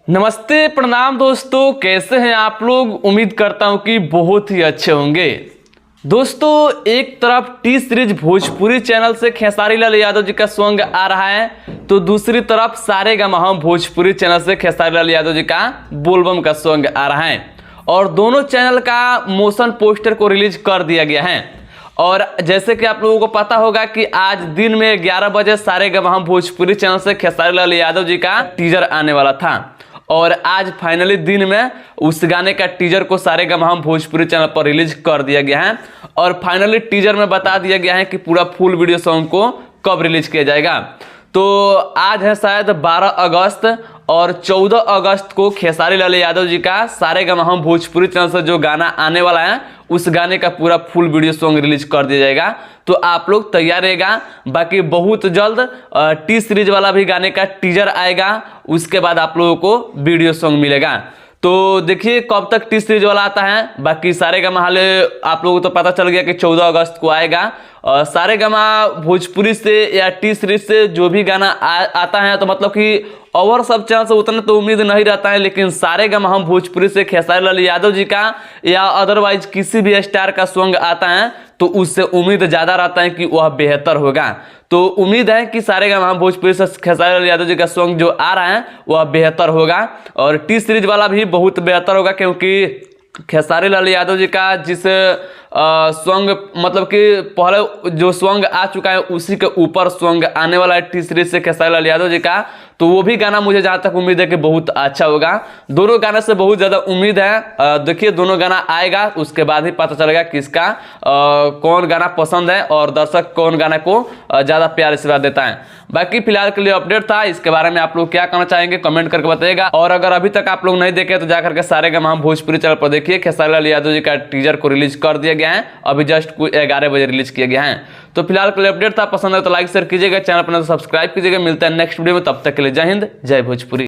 नमस्ते प्रणाम दोस्तों, कैसे हैं आप लोग। उम्मीद करता हूं कि बहुत ही अच्छे होंगे। दोस्तों, एक तरफ टी सीरीज भोजपुरी चैनल से खेसारी लाल यादव जी का सॉन्ग आ रहा है, तो दूसरी तरफ सारेगामा भोजपुरी चैनल से खेसारी लाल यादव जी का बोलबम का सॉन्ग आ रहा है और दोनों चैनल का मोशन पोस्टर को रिलीज कर दिया गया है। और जैसे कि आप लोगों को पता होगा कि आज दिन में 11 बजे सारेगामा भोजपुरी चैनल से खेसारी लाल यादव जी का टीजर आने वाला था और आज फाइनली दिन में उस गाने का टीजर को सारेगामा भोजपुरी चैनल पर रिलीज कर दिया गया है और फाइनली टीजर में बता दिया गया है कि पूरा फुल वीडियो सॉन्ग को कब रिलीज किया जाएगा। तो आज है शायद 12 अगस्त और 14 अगस्त को खेसारी लाल यादव जी का सारेगामा भोजपुरी चैनल से जो गाना आने वाला है उस गाने का पूरा फुल वीडियो सॉन्ग रिलीज कर दिया जाएगा। तो आप लोग तैयार रहेगा। बाकी बहुत जल्द टी सीरीज वाला भी गाने का टीजर आएगा, उसके बाद आप लोगों को वीडियो सॉन्ग मिलेगा। तो देखिए कब तक टी सीरीज वाला आता है। बाकी सारेगामा हाल आप लोगों को तो पता चल गया कि 14 अगस्त को आएगा। सारेगामा भोजपुरी से या टी सीरीज से जो भी गाना आता है तो मतलब कि और सब चैनल से उतना तो उम्मीद नहीं रहता है, लेकिन सारेगामा भोजपुरी से खेसारी लाल यादव जी का या अदरवाइज किसी भी स्टार का सॉन्ग आता है तो उससे उम्मीद ज़्यादा रहता है कि वह बेहतर होगा। तो उम्मीद है कि सारेगामा भोजपुरी से खेसारी लाल यादव जी का सॉन्ग जो आ रहा है वह बेहतर होगा और टी सीरीज वाला भी बहुत बेहतर होगा, क्योंकि खेसारी लाल यादव जी का जिस सॉन्ग मतलब कि पहले जो सॉन्ग आ चुका है उसी के ऊपर सॉन्ग आने वाला है टी सीरीज से खेसारी लाल यादव जी का, तो वो भी गाना मुझे जहाँ तक उम्मीद है कि बहुत अच्छा होगा। दोनों गाने से बहुत ज़्यादा उम्मीद है। देखिए दोनों गाना आएगा, उसके बाद ही पता चलेगा किसका कौन गाना पसंद है और दर्शक कौन गाना को ज़्यादा प्यार आशीर्वाद देता है। बाकी फिलहाल के लिए अपडेट था, इसके बारे में आप लोग क्या कहना चाहेंगे कमेंट करके बताइएगा। और अगर अभी तक आप लोग नहीं देखे तो जाकर के सारेगामा भोजपुरी चैनल पर देखिए, खेसारी लाल यादव जी का टीजर को रिलीज कर दिया गया है, अभी जस्ट 11 बजे रिलीज किया गया है। तो फिलहाल के लिए अपडेट था, पसंद है तो लाइक शेयर कीजिएगा, चैनल पर सब्सक्राइब कीजिएगा। मिलता है नेक्स्ट वीडियो में, तब तक के लिए जय हिंद जय भोजपुरी।